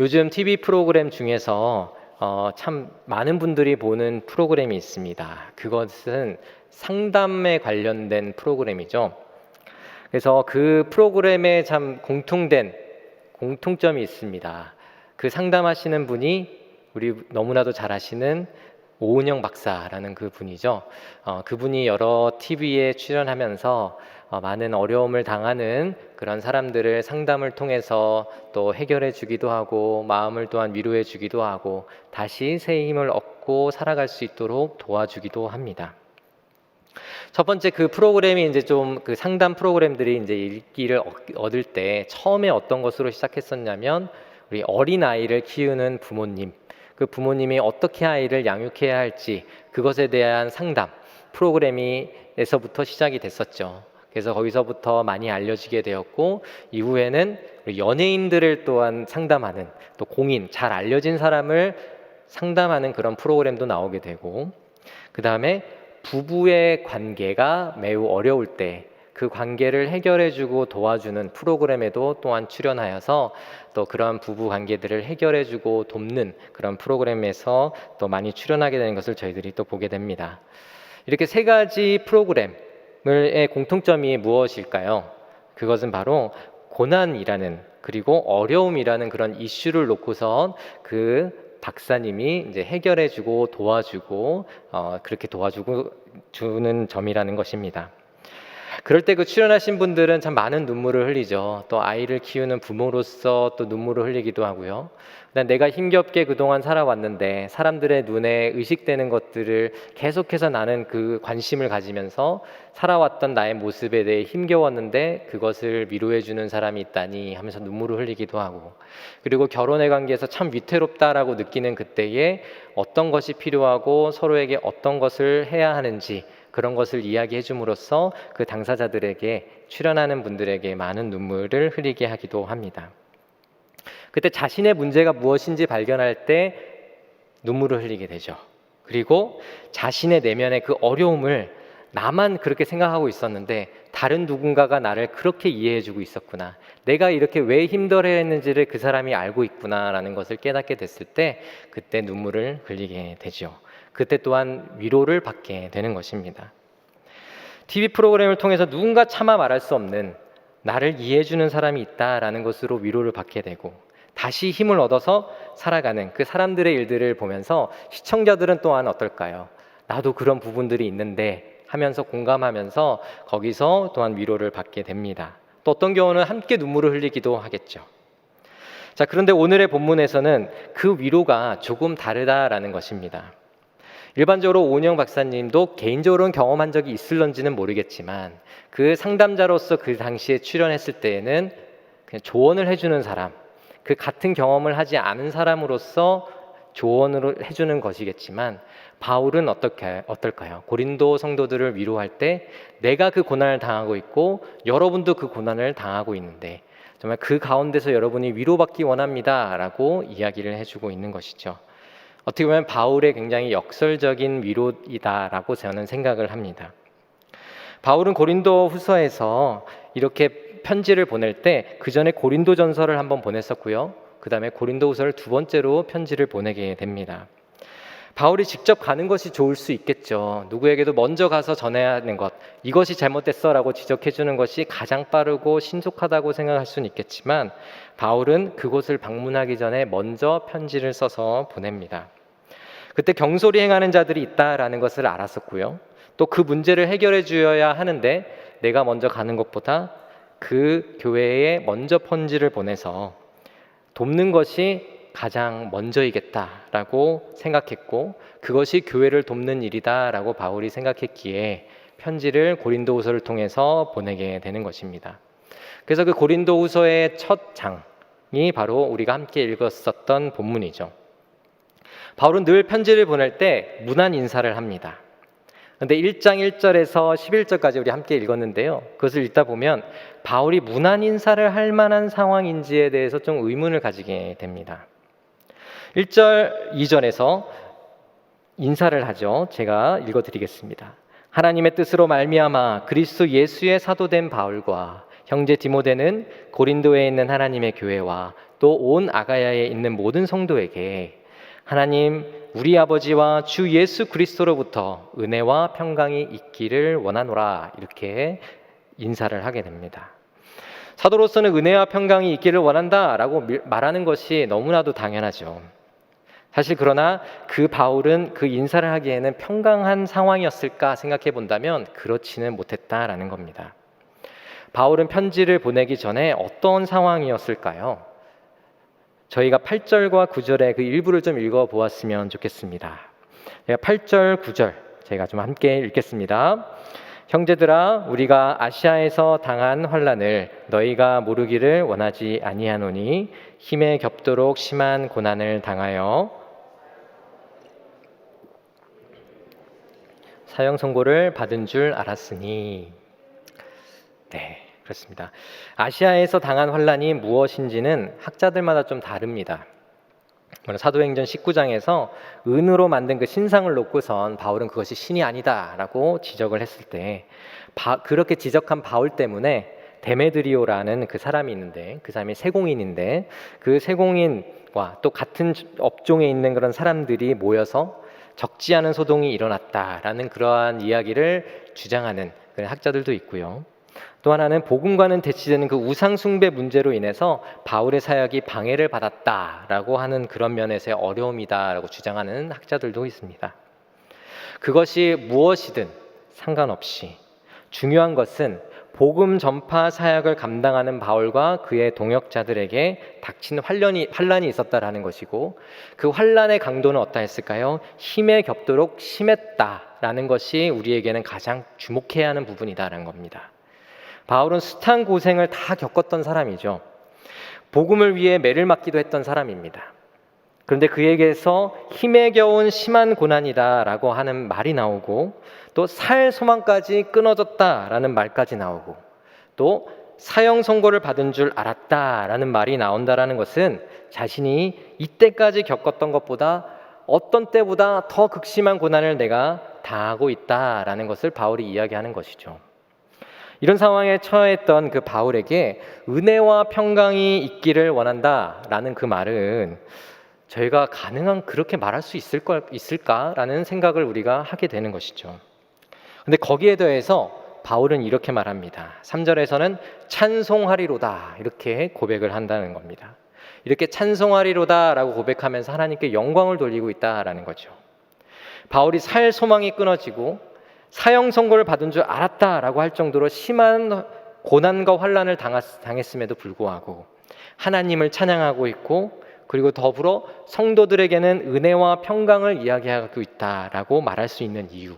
요즘 TV 프로그램 중에서 참 많은 분들이 보는 프로그램이 있습니다. 그것은 상담에 관련된 프로그램이죠. 그래서 그 프로그램에 참 공통점이 있습니다. 그 상담하시는 분이 우리 너무나도 잘 아시는 오은영 박사라는 그 분이죠. 그분이 여러 TV에 출연하면서 많은 어려움을 당하는 그런 사람들을 상담을 통해서 또 해결해 주기도 하고 마음을 또한 위로해 주기도 하고 다시 새 힘을 얻고 살아갈 수 있도록 도와주기도 합니다. 첫 번째 그 프로그램이 이제 좀 그 상담 프로그램들이 이제 인기를 얻을 때 처음에 어떤 것으로 시작했었냐면 우리 어린 아이를 키우는 부모님, 그 부모님이 어떻게 아이를 양육해야 할지 그것에 대한 상담 프로그램에서부터 시작이 됐었죠. 그래서 거기서부터 많이 알려지게 되었고 이후에는 우리 연예인들을 또한 상담하는 또 공인 잘 알려진 사람을 상담하는 그런 프로그램도 나오게 되고 그 다음에 부부의 관계가 매우 어려울 때 그 관계를 해결해주고 도와주는 프로그램에도 또한 출연하여서 또 그런 부부 관계들을 해결해주고 돕는 그런 프로그램에서 또 많이 출연하게 되는 것을 저희들이 또 보게 됩니다. 이렇게 세 가지 프로그램의 공통점이 무엇일까요? 그것은 바로 고난이라는 그리고 어려움이라는 그런 이슈를 놓고선 그 박사님이 이제 해결해주고 도와주고 그렇게 도와주고 주는 점이라는 것입니다. 그럴 때 그 출연하신 분들은 참 많은 눈물을 흘리죠. 또 아이를 키우는 부모로서 또 눈물을 흘리기도 하고요. 내가 힘겹게 그동안 살아왔는데 사람들의 눈에 의식되는 것들을 계속해서 나는 그 관심을 가지면서 살아왔던 나의 모습에 대해 힘겨웠는데 그것을 위로해주는 사람이 있다니 하면서 눈물을 흘리기도 하고 그리고 결혼의 관계에서 참 위태롭다라고 느끼는 그때에 어떤 것이 필요하고 서로에게 어떤 것을 해야 하는지 그런 것을 이야기해 줌으로써 그 당사자들에게 출연하는 분들에게 많은 눈물을 흘리게 하기도 합니다. 그때 자신의 문제가 무엇인지 발견할 때 눈물을 흘리게 되죠. 그리고 자신의 내면의 그 어려움을 나만 그렇게 생각하고 있었는데 다른 누군가가 나를 그렇게 이해해 주고 있었구나. 내가 이렇게 왜 힘들어했는지를 그 사람이 알고 있구나라는 것을 깨닫게 됐을 때 그때 눈물을 흘리게 되죠. 그때 또한 위로를 받게 되는 것입니다. TV 프로그램을 통해서 누군가 차마 말할 수 없는 나를 이해해 주는 사람이 있다라는 것으로 위로를 받게 되고 다시 힘을 얻어서 살아가는 그 사람들의 일들을 보면서 시청자들은 또한 어떨까요? 나도 그런 부분들이 있는데 하면서 공감하면서 거기서 또한 위로를 받게 됩니다. 또 어떤 경우는 함께 눈물을 흘리기도 하겠죠. 자, 그런데 오늘의 본문에서는 그 위로가 조금 다르다라는 것입니다. 일반적으로 오은영 박사님도 개인적으로는 경험한 적이 있을런지는 모르겠지만 그 상담자로서 그 당시에 출연했을 때에는 그냥 조언을 해주는 사람, 그 같은 경험을 하지 않은 사람으로서 조언을 해주는 것이겠지만 바울은 어떨까요? 고린도 성도들을 위로할 때 내가 그 고난을 당하고 있고 여러분도 그 고난을 당하고 있는데 정말 그 가운데서 여러분이 위로받기 원합니다 라고 이야기를 해주고 있는 것이죠. 어떻게 보면 바울의 굉장히 역설적인 위로이다라고 저는 생각을 합니다. 바울은 고린도 후서에서 이렇게 편지를 보낼 때 그 전에 고린도 전서를 한번 보냈었고요. 그 다음에 고린도 후서를 두 번째로 편지를 보내게 됩니다. 바울이 직접 가는 것이 좋을 수 있겠죠. 누구에게도 먼저 가서 전해야 하는 것, 이것이 잘못됐어 라고 지적해 주는 것이 가장 빠르고 신속하다고 생각할 수는 있겠지만 바울은 그곳을 방문하기 전에 먼저 편지를 써서 보냅니다. 그때 경솔히 행하는 자들이 있다라는 것을 알았었고요. 또 그 문제를 해결해 주어야 하는데 내가 먼저 가는 것보다 그 교회에 먼저 편지를 보내서 돕는 것이 가장 먼저이겠다라고 생각했고 그것이 교회를 돕는 일이다라고 바울이 생각했기에 편지를 고린도후서를 통해서 보내게 되는 것입니다. 그래서 그 고린도후서의 첫 장이 바로 우리가 함께 읽었었던 본문이죠. 바울은 늘 편지를 보낼 때 문안 인사를 합니다. 그런데 1장 1절에서 11절까지 우리 함께 읽었는데요. 그것을 읽다 보면 바울이 문안 인사를 할 만한 상황인지에 대해서 좀 의문을 가지게 됩니다. 1절 2절에서 인사를 하죠. 제가 읽어드리겠습니다. 하나님의 뜻으로 말미암아 그리스도 예수의 사도된 바울과 형제 디모데는 고린도에 있는 하나님의 교회와 또 온 아가야에 있는 모든 성도에게 하나님 우리 아버지와 주 예수 그리스도로부터 은혜와 평강이 있기를 원하노라, 이렇게 인사를 하게 됩니다. 사도로서는 은혜와 평강이 있기를 원한다라고 말하는 것이 너무나도 당연하죠. 사실 그러나 그 바울은 그 인사를 하기에는 평강한 상황이었을까 생각해 본다면 그렇지는 못했다라는 겁니다. 바울은 편지를 보내기 전에 어떤 상황이었을까요? 저희가 8절과 9절의 그 일부를 좀 읽어보았으면 좋겠습니다. 8절, 9절 제가 좀 함께 읽겠습니다. 형제들아, 우리가 아시아에서 당한 환난을 너희가 모르기를 원하지 아니하노니 힘에 겹도록 심한 고난을 당하여 사형 선고를 받은 줄 알았으니. 네, 그렇습니다. 아시아에서 당한 환난이 무엇인지는 학자들마다 좀 다릅니다. 사도행전 19장에서 은으로 만든 그 신상을 놓고선 바울은 그것이 신이 아니다라고 지적을 했을 때, 그렇게 지적한 바울 때문에 데메드리오라는 그 사람이 있는데, 그 사람이 세공인인데, 그 세공인과 또 같은 업종에 있는 그런 사람들이 모여서 적지 않은 소동이 일어났다라는 그러한 이야기를 주장하는 그런 학자들도 있고요. 또 하나는 복음과는 대치되는 그 우상 숭배 문제로 인해서 바울의 사역이 방해를 받았다라고 하는 그런 면에서의 어려움이다라고 주장하는 학자들도 있습니다. 그것이 무엇이든 상관없이 중요한 것은 복음 전파 사역을 감당하는 바울과 그의 동역자들에게 닥친 환란이 있었다라는 것이고, 그 환란의 강도는 어떠했을까요? 힘에 겹도록 심했다라는 것이 우리에게는 가장 주목해야 하는 부분이다라는 겁니다. 바울은 숱한 고생을 다 겪었던 사람이죠. 복음을 위해 매를 맞기도 했던 사람입니다. 그런데 그에게서 힘에 겨운 심한 고난이다라고 하는 말이 나오고, 또 살 소망까지 끊어졌다라는 말까지 나오고, 또 사형 선고를 받은 줄 알았다라는 말이 나온다라는 것은 자신이 이때까지 겪었던 것보다 어떤 때보다 더 극심한 고난을 내가 당하고 있다라는 것을 바울이 이야기하는 것이죠. 이런 상황에 처했던 그 바울에게 은혜와 평강이 있기를 원한다라는 그 말은 저희가 가능한 그렇게 말할 수 있을까라는 생각을 우리가 하게 되는 것이죠. 근데 거기에 더해서 바울은 이렇게 말합니다. 3절에서는 찬송하리로다, 이렇게 고백을 한다는 겁니다. 이렇게 찬송하리로다라고 고백하면서 하나님께 영광을 돌리고 있다라는 거죠. 바울이 살 소망이 끊어지고 사형 선고를 받은 줄 알았다라고 할 정도로 심한 고난과 환난을 당했음에도 불구하고 하나님을 찬양하고 있고, 그리고 더불어 성도들에게는 은혜와 평강을 이야기하고 있다라고 말할 수 있는 이유,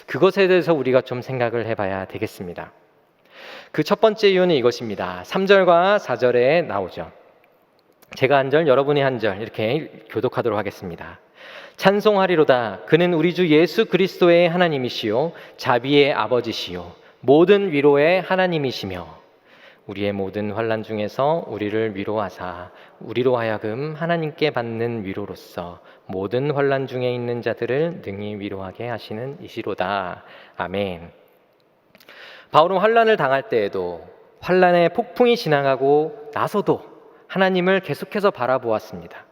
그것에 대해서 우리가 좀 생각을 해봐야 되겠습니다. 그 첫 번째 이유는 이것입니다. 3절과 4절에 나오죠. 제가 한 절, 여러분이 한 절, 이렇게 교독하도록 하겠습니다. 찬송하리로다. 그는 우리 주 예수 그리스도의 하나님이시요 자비의 아버지시요 모든 위로의 하나님이시며 우리의 모든 환난 중에서 우리를 위로하사 우리로 하여금 하나님께 받는 위로로서 모든 환난 중에 있는 자들을 능히 위로하게 하시는 이시로다. 아멘. 바울은 환난을 당할 때에도, 환난의 폭풍이 지나가고 나서도 하나님을 계속해서 바라보았습니다.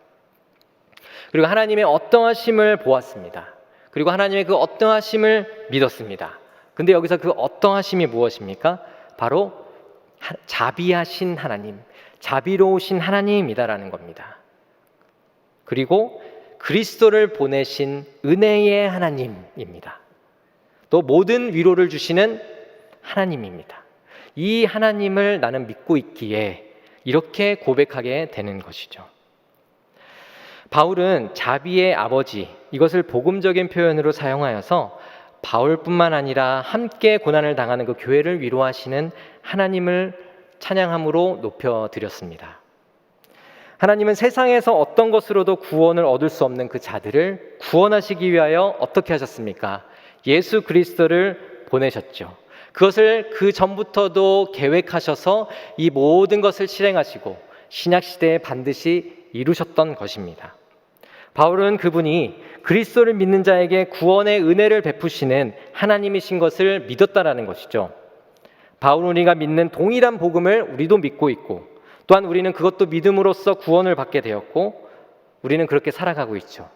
그리고 하나님의 어떠하심을 보았습니다. 그리고 하나님의 그 어떠하심을 믿었습니다. 근데 여기서 그 어떠하심이 무엇입니까? 바로 자비하신 하나님, 자비로우신 하나님이다라는 겁니다. 그리고 그리스도를 보내신 은혜의 하나님입니다. 또 모든 위로를 주시는 하나님입니다. 이 하나님을 나는 믿고 있기에 이렇게 고백하게 되는 것이죠. 바울은 자비의 아버지, 이것을 복음적인 표현으로 사용하여서 바울뿐만 아니라 함께 고난을 당하는 그 교회를 위로하시는 하나님을 찬양함으로 높여드렸습니다. 하나님은 세상에서 어떤 것으로도 구원을 얻을 수 없는 그 자들을 구원하시기 위하여 어떻게 하셨습니까? 예수 그리스도를 보내셨죠. 그것을 그 전부터도 계획하셔서 이 모든 것을 실행하시고 신약시대에 반드시 이루셨던 것입니다. 바울은 그분이 그리스도를 믿는 자에게 구원의 은혜를 베푸시는 하나님이신 것을 믿었다라는 것이죠. 바울은 우리가 믿는 동일한 복음을 우리도 믿고 있고, 또한 우리는 그것도 믿음으로써 구원을 받게 되었고 우리는 그렇게 살아가고 있죠.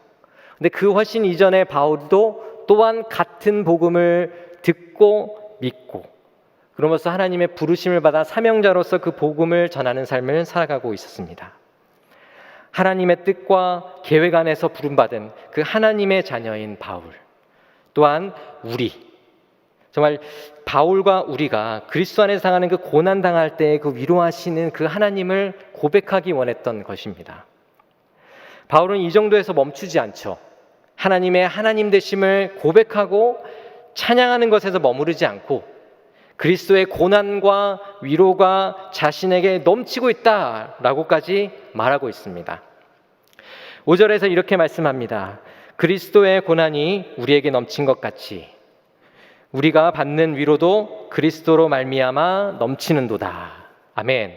근데 그 훨씬 이전에 바울도 또한 같은 복음을 듣고 믿고 그러면서 하나님의 부르심을 받아 사명자로서 그 복음을 전하는 삶을 살아가고 있었습니다. 하나님의 뜻과 계획 안에서 부름받은 그 하나님의 자녀인 바울, 또한 우리, 정말 바울과 우리가 그리스도 안에서 당하는 그 고난 당할 때 그 위로하시는 그 하나님을 고백하기 원했던 것입니다. 바울은 이 정도에서 멈추지 않죠. 하나님의 하나님 되심을 고백하고 찬양하는 것에서 머무르지 않고 그리스도의 고난과 위로가 자신에게 넘치고 있다라고까지 말하고 있습니다. 5절에서 이렇게 말씀합니다. 그리스도의 고난이 우리에게 넘친 것 같이 우리가 받는 위로도 그리스도로 말미암아 넘치는도다. 아멘.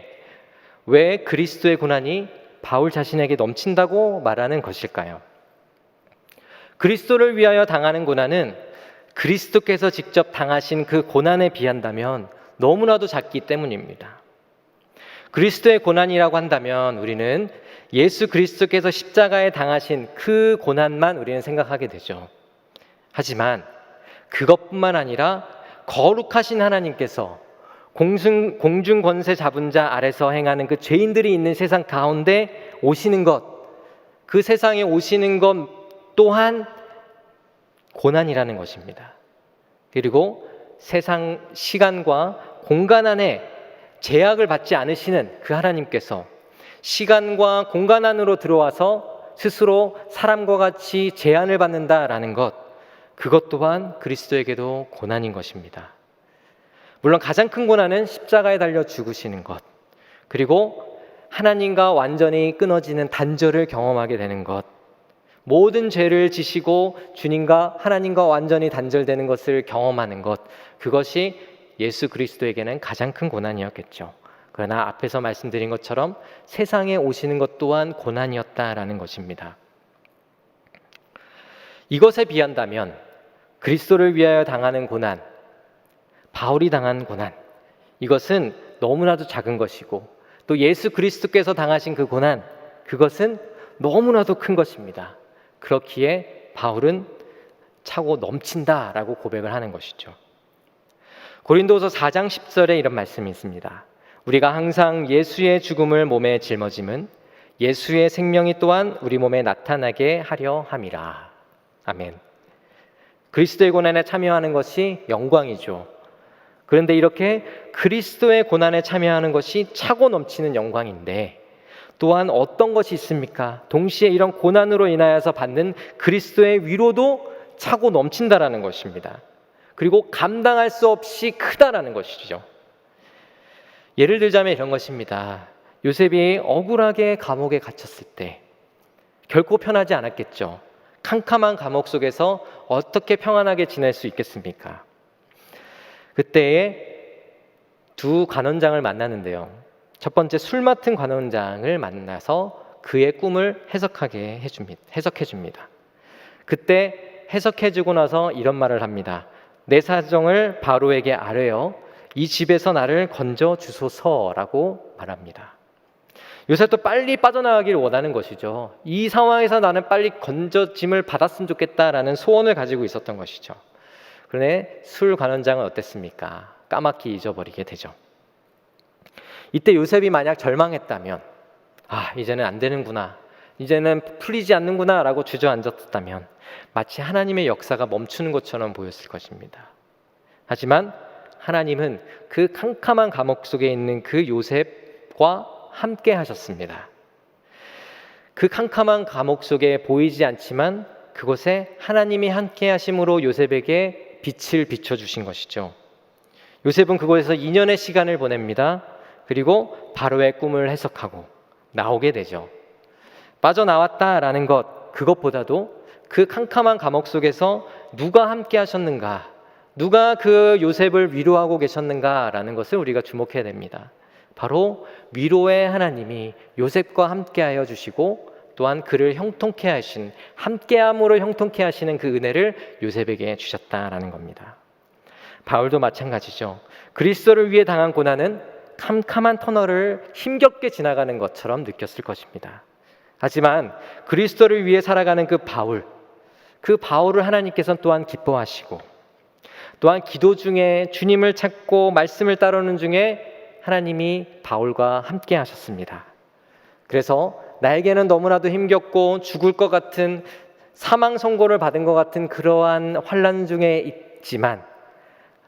왜 그리스도의 고난이 바울 자신에게 넘친다고 말하는 것일까요? 그리스도를 위하여 당하는 고난은 그리스도께서 직접 당하신 그 고난에 비한다면 너무나도 작기 때문입니다. 그리스도의 고난이라고 한다면 우리는 예수 그리스도께서 십자가에 당하신 그 고난만 우리는 생각하게 되죠. 하지만 그것뿐만 아니라 거룩하신 하나님께서 공중 권세 잡은 자 아래서 행하는 그 죄인들이 있는 세상 가운데 오시는 것, 그 세상에 오시는 것 또한 고난이라는 것입니다. 그리고 세상 시간과 공간 안에 제약을 받지 않으시는 그 하나님께서 시간과 공간 안으로 들어와서 스스로 사람과 같이 제한을 받는다라는 것, 그것 또한 그리스도에게도 고난인 것입니다. 물론 가장 큰 고난은 십자가에 달려 죽으시는 것, 그리고 하나님과 완전히 끊어지는 단절을 경험하게 되는 것, 모든 죄를 지시고 주님과 하나님과 완전히 단절되는 것을 경험하는 것, 그것이 예수 그리스도에게는 가장 큰 고난이었겠죠. 그러나 앞에서 말씀드린 것처럼 세상에 오시는 것 또한 고난이었다라는 것입니다. 이것에 비한다면 그리스도를 위하여 당하는 고난, 바울이 당한 고난, 이것은 너무나도 작은 것이고 또 예수 그리스도께서 당하신 그 고난, 그것은 너무나도 큰 것입니다. 그렇기에 바울은 차고 넘친다라고 고백을 하는 것이죠. 고린도서 4장 10절에 이런 말씀이 있습니다. 우리가 항상 예수의 죽음을 몸에 짊어짐은 예수의 생명이 또한 우리 몸에 나타나게 하려 함이라. 아멘. 그리스도의 고난에 참여하는 것이 영광이죠. 그런데 이렇게 그리스도의 고난에 참여하는 것이 차고 넘치는 영광인데 또한 어떤 것이 있습니까? 동시에 이런 고난으로 인하여서 받는 그리스도의 위로도 차고 넘친다라는 것입니다. 그리고 감당할 수 없이 크다라는 것이죠. 예를 들자면 이런 것입니다. 요셉이 억울하게 감옥에 갇혔을 때 결코 편하지 않았겠죠. 캄캄한 감옥 속에서 어떻게 평안하게 지낼 수 있겠습니까? 그때에 두 관원장을 만나는데요. 첫 번째 술 맡은 관원장을 만나서 그의 꿈을 해석해 줍니다. 그때 해석해주고 나서 이런 말을 합니다. 내 사정을 바로에게 아뢰어 이 집에서 나를 건져 주소서라고 말합니다. 요셉도 빨리 빠져나가기를 원하는 것이죠. 이 상황에서 나는 빨리 건져짐을 받았으면 좋겠다라는 소원을 가지고 있었던 것이죠. 그런데 술 관원장은 어땠습니까? 까맣게 잊어버리게 되죠. 이때 요셉이 만약 절망했다면 이제는 안 되는구나, 이제는 풀리지 않는구나 라고 주저앉았다면 마치 하나님의 역사가 멈추는 것처럼 보였을 것입니다. 하지만 하나님은 그 캄캄한 감옥 속에 있는 그 요셉과 함께 하셨습니다. 그 캄캄한 감옥 속에 보이지 않지만 그곳에 하나님이 함께 하심으로 요셉에게 빛을 비춰주신 것이죠. 요셉은 그곳에서 2년의 시간을 보냅니다. 그리고 바로의 꿈을 해석하고 나오게 되죠. 빠져나왔다라는 것, 그것보다도 그 캄캄한 감옥 속에서 누가 함께 하셨는가, 누가 그 요셉을 위로하고 계셨는가라는 것을 우리가 주목해야 됩니다. 바로 위로의 하나님이 요셉과 함께하여 주시고 또한 그를 형통케 하신, 함께함으로 형통케 하시는 그 은혜를 요셉에게 주셨다라는 겁니다. 바울도 마찬가지죠. 그리스도를 위해 당한 고난은 캄캄한 터널을 힘겹게 지나가는 것처럼 느꼈을 것입니다. 하지만 그리스도를 위해 살아가는 그 바울을 하나님께서는 또한 기뻐하시고, 또한 기도 중에 주님을 찾고 말씀을 따르는 중에 하나님이 바울과 함께 하셨습니다. 그래서 나에게는 너무나도 힘겹고 죽을 것 같은, 사망 선고를 받은 것 같은 그러한 환난 중에 있지만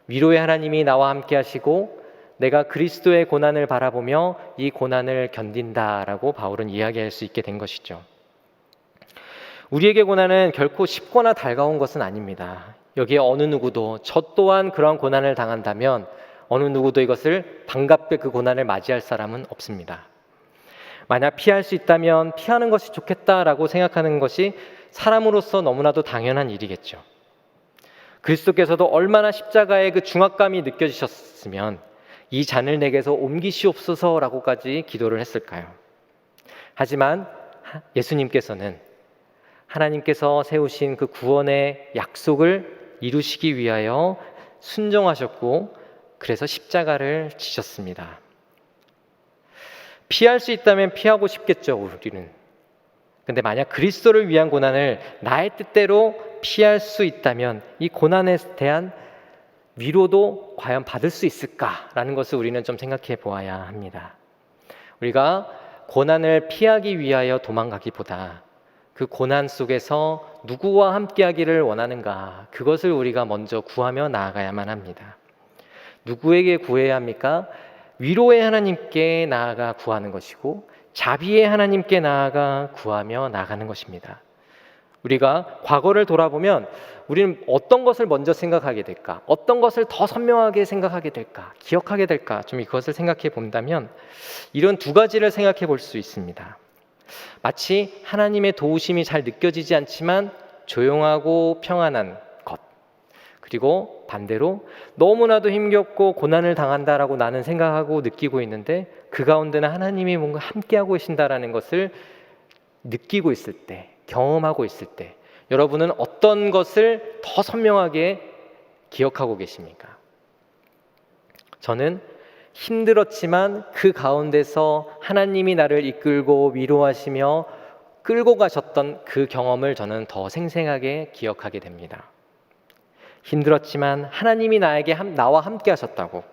위로의 하나님이 나와 함께 하시고 내가 그리스도의 고난을 바라보며 이 고난을 견딘다라고 바울은 이야기할 수 있게 된 것이죠. 우리에게 고난은 결코 쉽거나 달가운 것은 아닙니다. 여기에 어느 누구도, 저 또한 그러한 고난을 당한다면 어느 누구도 이것을 반갑게 그 고난을 맞이할 사람은 없습니다. 만약 피할 수 있다면 피하는 것이 좋겠다라고 생각하는 것이 사람으로서 너무나도 당연한 일이겠죠. 그리스도께서도 얼마나 십자가의 그 중압감이 느껴지셨으면 이 잔을 내게서 옮기시옵소서라고까지 기도를 했을까요? 하지만 예수님께서는 하나님께서 세우신 그 구원의 약속을 이루시기 위하여 순종하셨고, 그래서 십자가를 지셨습니다. 피할 수 있다면 피하고 싶겠죠, 우리는. 근데 만약 그리스도를 위한 고난을 나의 뜻대로 피할 수 있다면 이 고난에 대한 위로도 과연 받을 수 있을까라는 것을 우리는 좀 생각해 보아야 합니다. 우리가 고난을 피하기 위하여 도망가기보다 그 고난 속에서 누구와 함께하기를 원하는가, 그것을 우리가 먼저 구하며 나아가야만 합니다. 누구에게 구해야 합니까? 위로의 하나님께 나아가 구하는 것이고 자비의 하나님께 나아가 구하며 나아가는 것입니다. 우리가 과거를 돌아보면 우리는 어떤 것을 먼저 생각하게 될까? 어떤 것을 더 선명하게 생각하게 될까? 기억하게 될까? 좀 이것을 생각해 본다면 이런 두 가지를 생각해 볼 수 있습니다. 마치 하나님의 도우심이 잘 느껴지지 않지만 조용하고 평안한 것, 그리고 반대로 너무나도 힘겹고 고난을 당한다라고 나는 생각하고 느끼고 있는데 그 가운데는 하나님이 뭔가 함께하고 계신다라는 것을 느끼고 있을 때, 경험하고 있을 때 여러분은 어떤 것을 더 선명하게 기억하고 계십니까? 저는 힘들었지만 그 가운데서 하나님이 나를 이끌고 위로하시며 끌고 가셨던 그 경험을 저는 더 생생하게 기억하게 됩니다. 힘들었지만 하나님이 나와 함께 하셨다고,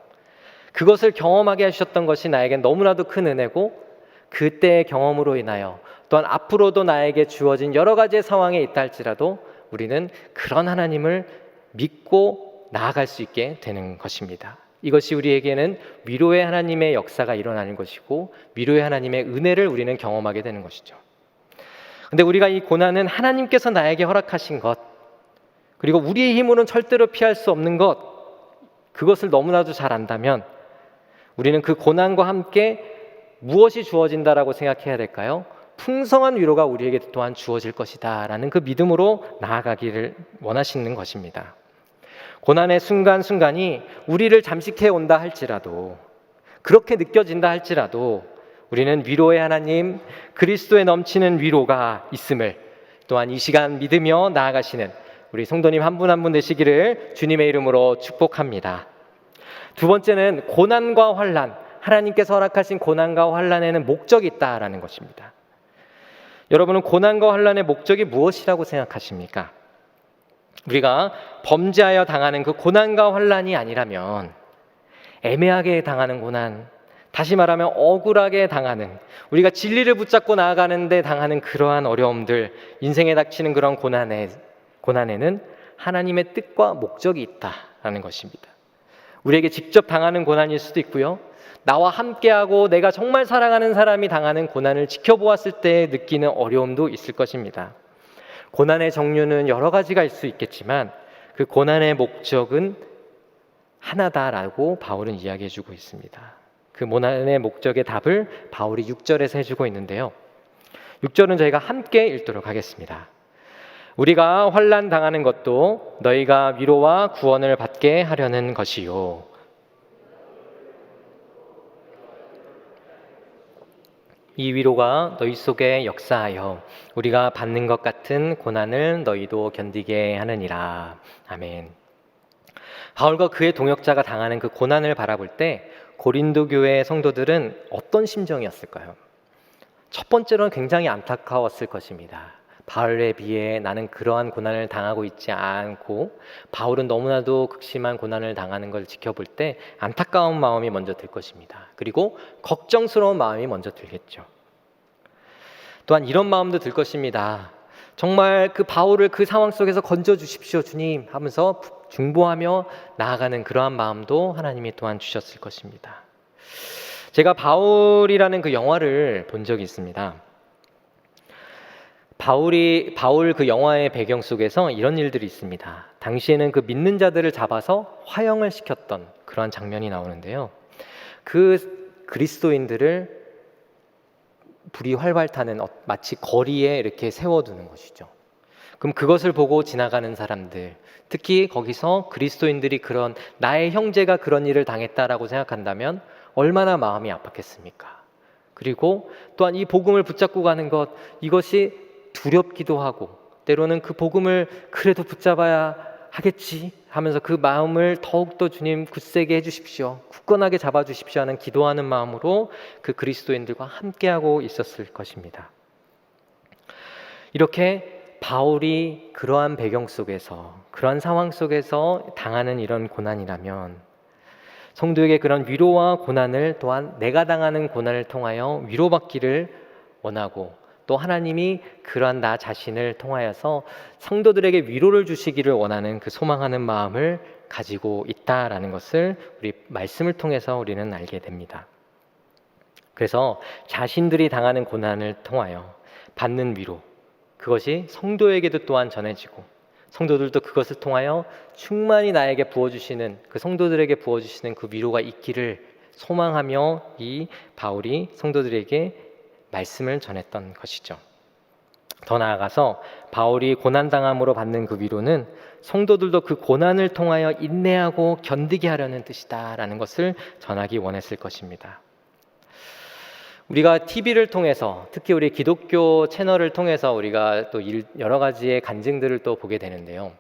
그것을 경험하게 하셨던 것이 나에겐 너무나도 큰 은혜고, 그때의 경험으로 인하여 또한 앞으로도 나에게 주어진 여러 가지의 상황에 있다 할지라도 우리는 그런 하나님을 믿고 나아갈 수 있게 되는 것입니다. 이것이 우리에게는 위로의 하나님의 역사가 일어나는 것이고 위로의 하나님의 은혜를 우리는 경험하게 되는 것이죠. 근데 우리가 이 고난은 하나님께서 나에게 허락하신 것, 그리고 우리의 힘으로는 절대로 피할 수 없는 것, 그것을 너무나도 잘 안다면 우리는 그 고난과 함께 무엇이 주어진다라고 생각해야 될까요? 풍성한 위로가 우리에게 또한 주어질 것이다 라는 그 믿음으로 나아가기를 원하시는 것입니다. 고난의 순간순간이 우리를 잠식해 온다 할지라도, 그렇게 느껴진다 할지라도 우리는 위로의 하나님, 그리스도의 넘치는 위로가 있음을 또한 이 시간 믿으며 나아가시는 우리 성도님 한 분 한 분 되시기를 주님의 이름으로 축복합니다. 두 번째는 고난과 환난, 하나님께서 허락하신 고난과 환난에는 목적이 있다라는 것입니다. 여러분은 고난과 환난의 목적이 무엇이라고 생각하십니까? 우리가 범죄하여 당하는 그 고난과 환난이 아니라면 애매하게 당하는 고난, 다시 말하면 억울하게 당하는, 우리가 진리를 붙잡고 나아가는데 당하는 그러한 어려움들, 인생에 닥치는 그런 고난에는 하나님의 뜻과 목적이 있다라는 것입니다. 우리에게 직접 당하는 고난일 수도 있고요, 나와 함께하고 내가 정말 사랑하는 사람이 당하는 고난을 지켜보았을 때 느끼는 어려움도 있을 것입니다. 고난의 종류는 여러 가지가 있을 수 있겠지만 그 고난의 목적은 하나다라고 바울은 이야기해주고 있습니다. 그 고난의 목적의 답을 바울이 6절에서 해주고 있는데요, 6절은 저희가 함께 읽도록 하겠습니다. 우리가 환난 당하는 것도 너희가 위로와 구원을 받게 하려는 것이요. 이 위로가 너희 속에 역사하여 우리가 받는 것 같은 고난을 너희도 견디게 하느니라. 아멘. 바울과 그의 동역자가 당하는 그 고난을 바라볼 때 고린도 교회 성도들은 어떤 심정이었을까요? 첫 번째로는 굉장히 안타까웠을 것입니다. 바울에 비해 나는 그러한 고난을 당하고 있지 않고 바울은 너무나도 극심한 고난을 당하는 걸 지켜볼 때 안타까운 마음이 먼저 들 것입니다. 그리고 걱정스러운 마음이 먼저 들겠죠. 또한 이런 마음도 들 것입니다. 정말 그 바울을 그 상황 속에서 건져 주십시오 주님 하면서 중보하며 나아가는 그러한 마음도 하나님이 또한 주셨을 것입니다. 제가 바울이라는 그 영화를 본 적이 있습니다. 바울 그 영화의 배경 속에서 이런 일들이 있습니다. 당시에는 그 믿는 자들을 잡아서 화형을 시켰던 그러한 장면이 나오는데요. 그 그리스도인들을 불이 활활 타는 마치 거리에 이렇게 세워두는 것이죠. 그럼 그것을 보고 지나가는 사람들, 특히 거기서 그리스도인들이 그런 나의 형제가 그런 일을 당했다라고 생각한다면 얼마나 마음이 아팠겠습니까? 그리고 또한 이 복음을 붙잡고 가는 것, 이것이 두렵기도 하고 때로는 그 복음을 그래도 붙잡아야 하겠지 하면서 그 마음을 더욱더 주님 굳세게 해주십시오, 굳건하게 잡아주십시오 하는 기도하는 마음으로 그 그리스도인들과 함께하고 있었을 것입니다. 이렇게 바울이 그러한 배경 속에서, 그러한 상황 속에서 당하는 이런 고난이라면 성도에게 그런 위로와 고난을 또한 내가 당하는 고난을 통하여 위로받기를 원하고, 또 하나님이 그러한 나 자신을 통하여서 성도들에게 위로를 주시기를 원하는 그 소망하는 마음을 가지고 있다라는 것을 우리 말씀을 통해서 우리는 알게 됩니다. 그래서 자신들이 당하는 고난을 통하여 받는 위로, 그것이 성도에게도 또한 전해지고 성도들도 그것을 통하여 충만히 나에게 부어주시는, 그 성도들에게 부어주시는 그 위로가 있기를 소망하며 이 바울이 성도들에게 말씀을 전했던 것이죠. 더 나아가서 바울이 고난당함으로 받는 그 위로는 성도들도 그 고난을 통하여 인내하고 견디게 하려는 뜻이다라는 것을 전하기 원했을 것입니다. 우리가 TV를 통해서, 특히 우리 기독교 채널을 통해서 우리가 또 여러 가지의 간증들을 또 보게 되는데요.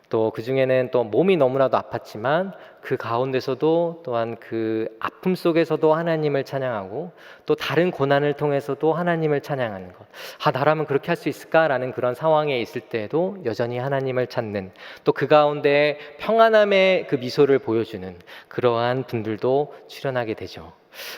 또 그 중에는 또 몸이 너무나도 아팠지만 그 가운데서도 또한 그 아픔 속에서도 하나님을 찬양하고, 또 다른 고난을 통해서도 하나님을 찬양하는 것, 나라면 그렇게 할 수 있을까라는 그런 상황에 있을 때에도 여전히 하나님을 찾는, 또 그 가운데 평안함의 그 미소를 보여주는 그러한 분들도 출연하게 되죠.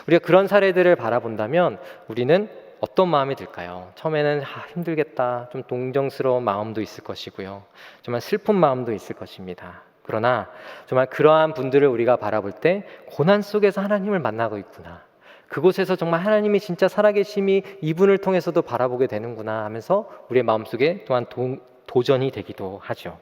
우리가 그런 사례들을 바라본다면 우리는 어떤 마음이 들까요? 처음에는 힘들겠다, 좀 동정스러운 마음도 있을 것이고요, 정말 슬픈 마음도 있을 것입니다. 그러나 정말 그러한 분들을 우리가 바라볼 때 고난 속에서 하나님을 만나고 있구나, 그곳에서 정말 하나님이 진짜 살아계심이 이분을 통해서도 바라보게 되는구나 하면서 우리의 마음속에 또한 도전이 되기도 하죠.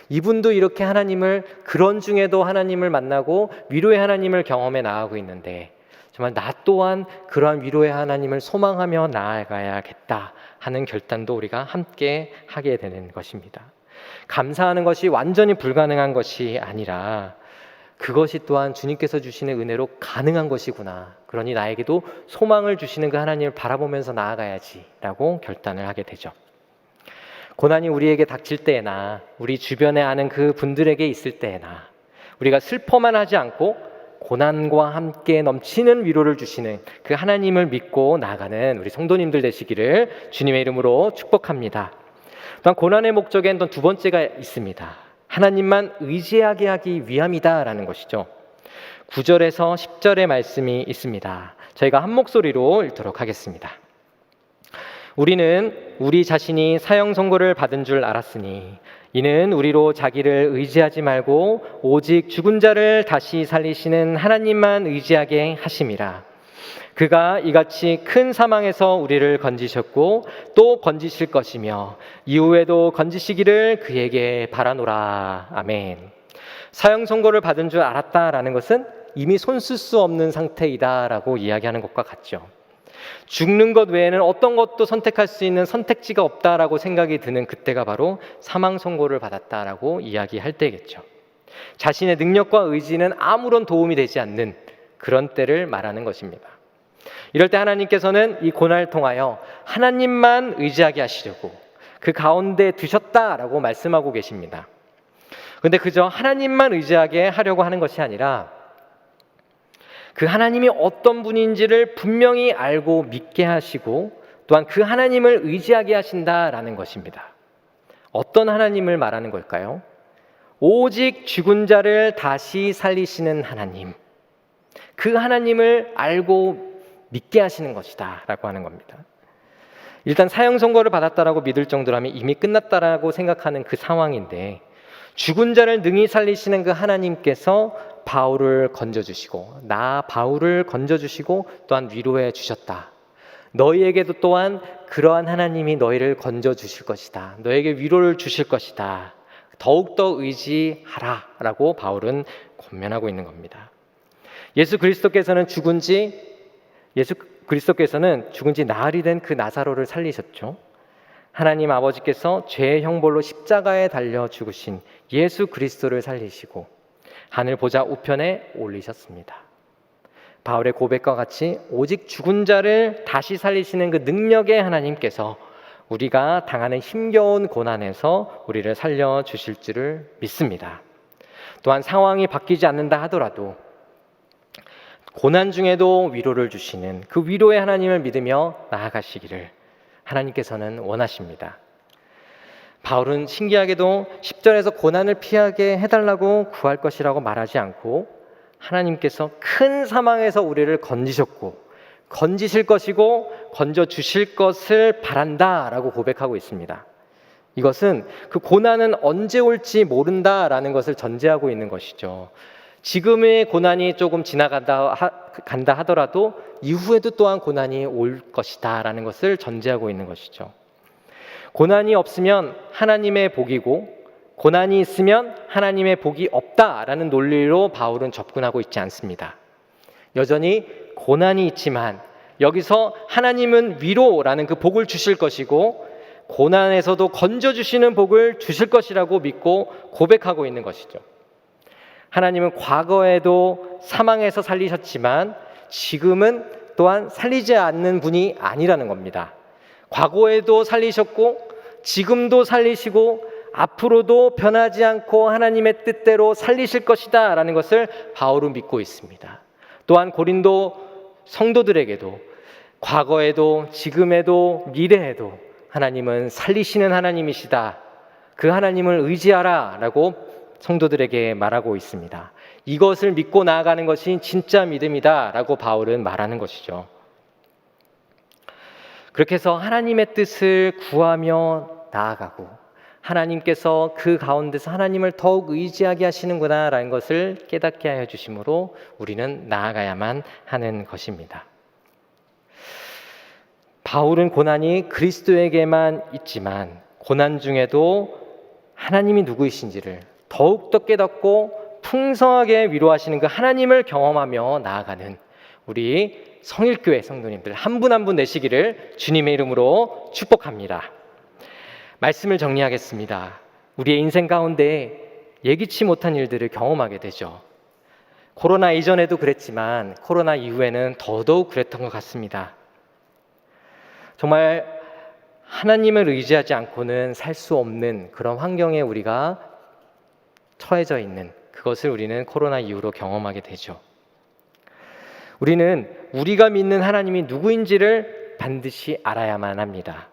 이분도 이렇게 하나님을, 그런 중에도 하나님을 만나고 위로의 하나님을 경험해 나가고 있는데 정말 나 또한 그러한 위로의 하나님을 소망하며 나아가야겠다 하는 결단도 우리가 함께 하게 되는 것입니다. 감사하는 것이 완전히 불가능한 것이 아니라 그것이 또한 주님께서 주시는 은혜로 가능한 것이구나, 그러니 나에게도 소망을 주시는 그 하나님을 바라보면서 나아가야지 라고 결단을 하게 되죠. 고난이 우리에게 닥칠 때에나 우리 주변에 아는 그 분들에게 있을 때에나 우리가 슬퍼만 하지 않고 고난과 함께 넘치는 위로를 주시는 그 하나님을 믿고 나아가는 우리 성도님들 되시기를 주님의 이름으로 축복합니다. 또한 고난의 목적엔 또 두 번째가 있습니다. 하나님만 의지하게 하기 위함이다라는 것이죠. 9절에서 10절의 말씀이 있습니다. 저희가 한 목소리로 읽도록 하겠습니다. 우리는 우리 자신이 사형 선고를 받은 줄 알았으니 이는 우리로 자기를 의지하지 말고 오직 죽은 자를 다시 살리시는 하나님만 의지하게 하심이라. 그가 이같이 큰 사망에서 우리를 건지셨고 또 건지실 것이며 이후에도 건지시기를 그에게 바라노라. 아멘. 사형 선고를 받은 줄 알았다라는 것은 이미 손쓸 수 없는 상태이다라고 이야기하는 것과 같죠. 죽는 것 외에는 어떤 것도 선택할 수 있는 선택지가 없다라고 생각이 드는 그때가 바로 사망 선고를 받았다라고 이야기할 때겠죠. 자신의 능력과 의지는 아무런 도움이 되지 않는 그런 때를 말하는 것입니다. 이럴 때 하나님께서는 이 고난을 통하여 하나님만 의지하게 하시려고 그 가운데 두셨다라고 말씀하고 계십니다. 그런데 그저 하나님만 의지하게 하려고 하는 것이 아니라 그 하나님이 어떤 분인지를 분명히 알고 믿게 하시고 또한 그 하나님을 의지하게 하신다라는 것입니다. 어떤 하나님을 말하는 걸까요? 오직 죽은 자를 다시 살리시는 하나님, 그 하나님을 알고 믿게 하시는 것이다 라고 하는 겁니다. 일단 사형 선고를 받았다라고 믿을 정도라면 이미 끝났다라고 생각하는 그 상황인데, 죽은 자를 능히 살리시는 그 하나님께서 바울을 건져주시고 나 바울을 건져주시고 또한 위로해 주셨다. 너희에게도 또한 그러한 하나님이 너희를 건져주실 것이다. 너에게 위로를 주실 것이다. 더욱더 의지하라 라고 바울은 권면하고 있는 겁니다. 예수 그리스도께서는 죽은 지 나흘이 된 그 나사로를 살리셨죠. 하나님 아버지께서 죄의 형벌로 십자가에 달려 죽으신 예수 그리스도를 살리시고 하늘 보좌 우편에 올리셨습니다. 바울의 고백과 같이 오직 죽은 자를 다시 살리시는 그 능력의 하나님께서 우리가 당하는 힘겨운 고난에서 우리를 살려주실 줄을 믿습니다. 또한 상황이 바뀌지 않는다 하더라도 고난 중에도 위로를 주시는 그 위로의 하나님을 믿으며 나아가시기를 하나님께서는 원하십니다. 바울은 신기하게도 10절에서 고난을 피하게 해달라고 구할 것이라고 말하지 않고 하나님께서 큰 사망에서 우리를 건지셨고 건지실 것이고 건져주실 것을 바란다라고 고백하고 있습니다. 이것은 그 고난은 언제 올지 모른다라는 것을 전제하고 있는 것이죠. 지금의 고난이 조금 지나간다 하더라도 이후에도 또한 고난이 올 것이다 라는 것을 전제하고 있는 것이죠. 고난이 없으면 하나님의 복이고 고난이 있으면 하나님의 복이 없다라는 논리로 바울은 접근하고 있지 않습니다. 여전히 고난이 있지만 여기서 하나님은 위로라는 그 복을 주실 것이고 고난에서도 건져주시는 복을 주실 것이라고 믿고 고백하고 있는 것이죠. 하나님은 과거에도 사망에서 살리셨지만 지금은 또한 살리지 않는 분이 아니라는 겁니다. 과거에도 살리셨고 지금도 살리시고 앞으로도 변하지 않고 하나님의 뜻대로 살리실 것이다 라는 것을 바울은 믿고 있습니다. 또한 고린도 성도들에게도 과거에도 지금에도 미래에도 하나님은 살리시는 하나님이시다. 그 하나님을 의지하라 라고 성도들에게 말하고 있습니다. 이것을 믿고 나아가는 것이 진짜 믿음이다 라고 바울은 말하는 것이죠. 그렇게 해서 하나님의 뜻을 구하며 나아가고 하나님께서 그 가운데서 하나님을 더욱 의지하게 하시는구나 라는 것을 깨닫게 하여 주심으로 우리는 나아가야만 하는 것입니다. 바울은 고난이 그리스도에게만 있지만 고난 중에도 하나님이 누구이신지를 더욱더 깨닫고 풍성하게 위로하시는 그 하나님을 경험하며 나아가는 우리 성일교회 성도님들 한 분 한 분 되시기를 주님의 이름으로 축복합니다. 말씀을 정리하겠습니다. 우리의 인생 가운데 예기치 못한 일들을 경험하게 되죠. 코로나 이전에도 그랬지만 코로나 이후에는 더더욱 그랬던 것 같습니다. 정말 하나님을 의지하지 않고는 살 수 없는 그런 환경에 우리가 처해져 있는 그것을 우리는 코로나 이후로 경험하게 되죠. 우리는 우리가 믿는 하나님이 누구인지를 반드시 알아야만 합니다.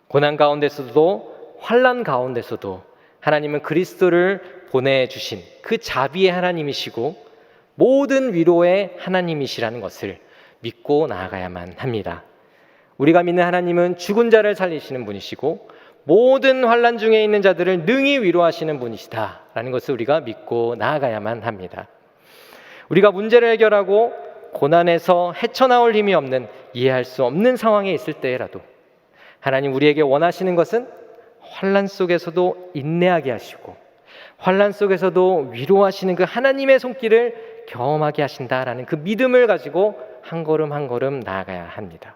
고난 가운데서도 환난 가운데서도 하나님은 그리스도를 보내주신 그 자비의 하나님이시고 모든 위로의 하나님이시라는 것을 믿고 나아가야만 합니다. 우리가 믿는 하나님은 죽은 자를 살리시는 분이시고 모든 환난 중에 있는 자들을 능히 위로하시는 분이시다라는 것을 우리가 믿고 나아가야만 합니다. 우리가 문제를 해결하고 고난에서 헤쳐나올 힘이 없는 이해할 수 없는 상황에 있을 때라도 하나님 우리에게 원하시는 것은 환난 속에서도 인내하게 하시고 환난 속에서도 위로하시는 그 하나님의 손길을 경험하게 하신다라는 그 믿음을 가지고 한 걸음 한 걸음 나아가야 합니다.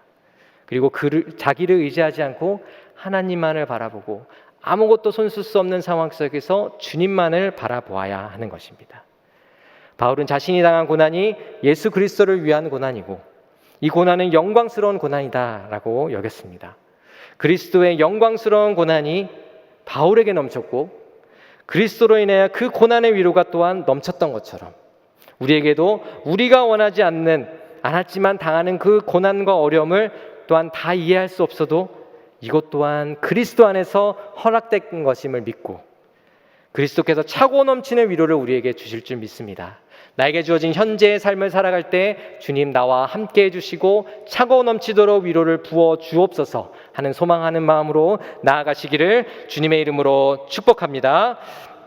그리고 자기를 의지하지 않고 하나님만을 바라보고 아무것도 손쓸 수 없는 상황 속에서 주님만을 바라보아야 하는 것입니다. 바울은 자신이 당한 고난이 예수 그리스도를 위한 고난이고 이 고난은 영광스러운 고난이다라고 여겼습니다. 그리스도의 영광스러운 고난이 바울에게 넘쳤고 그리스도로 인하여 그 고난의 위로가 또한 넘쳤던 것처럼 우리에게도 우리가 원하지 않았지만 당하는 그 고난과 어려움을 또한 다 이해할 수 없어도 이것 또한 그리스도 안에서 허락된 것임을 믿고 그리스도께서 차고 넘치는 위로를 우리에게 주실 줄 믿습니다. 나에게 주어진 현재의 삶을 살아갈 때 주님 나와 함께 해주시고 차고 넘치도록 위로를 부어 주옵소서 하는 소망하는 마음으로 나아가시기를 주님의 이름으로 축복합니다.